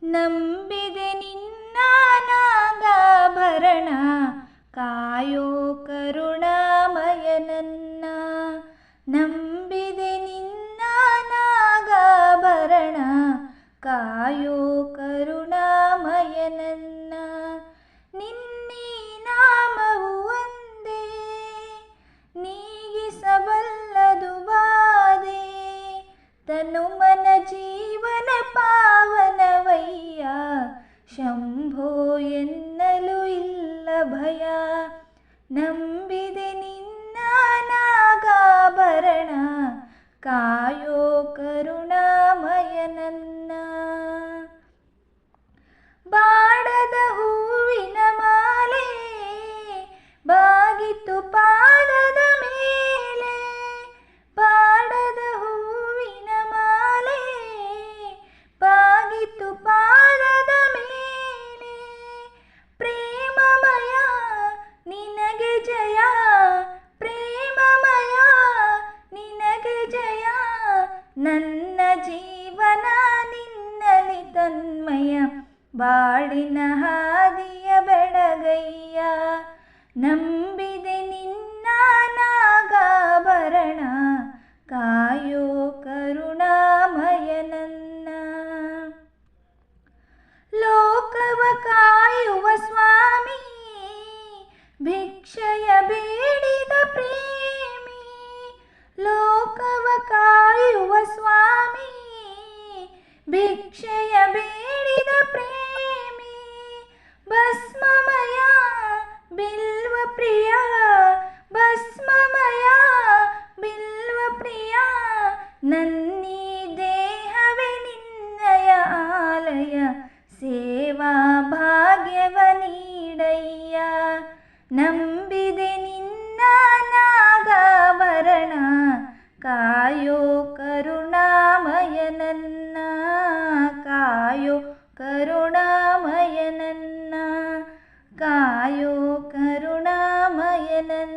ನಂಬಿದೆ ನಿನ್ನ ನಾಗಾಭರಣ ಕಾಯೋ ಕರುಣಾಮಯ ನನ್ನ. ನಂಬಿದೆ ನಿನ್ನ ನಾಗಾಭರಣ ಕಾಯೋ ಕರುಣಾಮಯ ನನ್ನ. ನಿನ್ನೀ ನಾಮವು ಒಂದೇ ನೀಗಿಸಬಲ್ಲದು ಬಾಧೆ, ತನು ಮನ ಜೀವನ ಪಾವನವಯ್ಯ ಶಂಭೋ ಎನ್ನಲು ಇಲ್ಲ ಭಯ. ನಂಬಿದೆ ನಿನ್ನ ನಾಗಾಭರಣ ಕಾಯೋ ಕರುಣಾಮಯ ನನ್ನ. ಬಾಡದ ಹೂವಿನ ಮಾಲೆ ಬಾಗಿತು ಪಾದದ ಮೇಲೆ, ಬಾಡದ ಹೂವಿನ ಮಾಲೆ ಬಾಗಿತು ಪಾದದ ಮೇಲೆ. ಪ್ರೇಮಮಯ ನಿನಗೆ ಜಯ, ಪ್ರೇಮಮಯ ನಿನಗೆ ಜಯ. ನನ್ನ ಜೀವನ ನಿನ್ನಲಿ ತನ್ಮಯ, ಬಾಳಿನ ಹಾದಿಯ ಬೆಳಗಯ್ಯ. ನಂಬಿದೆ ನಿನ್ನ ನಾಗಾಭರಣ ಕಾಯೋ ಕರುಣಾಮಯ ನನ್ನ. ಲೋಕವ ಕಾಯುವ ಸ್ವಾಮಿ ಭಿಕ್ಷೆಯ ಬೇಡಿದ ಪ್ರೇಮಿ, ಲೋಕವ ಕಾಯುವ ಸ್ವಾಮಿ ಭಿಕ್ಷೆಯ ಬೇಡಿದ ಪ್ರೇಮಿ. ಭಸ್ಮಮಯ ಬಿಲ್ವ ಪ್ರಿಯ, ಭಸ್ಮಮಯ ಬಿಲ್ವ ಪ್ರಿಯ. ನನ್ನೀ ದೇಹವೇ ನಿನ್ನಯ ಆಲಯ, ಸೇವಾ ಭಾಗ್ಯವ ನೀಡಯ್ಯ. ನಂಬಿದೆ ನಿನ್ನ ನಾಗಾಭರಣ ಕಾಯೋ ಕರುಣಾಮಯ ನನ್ನ, ಕಾಯೋ ಕರುಣಾಮಯ ನನ್ನ, ಕಾಯೋ ಕರುಣಾಮಯ ನನ್ನ.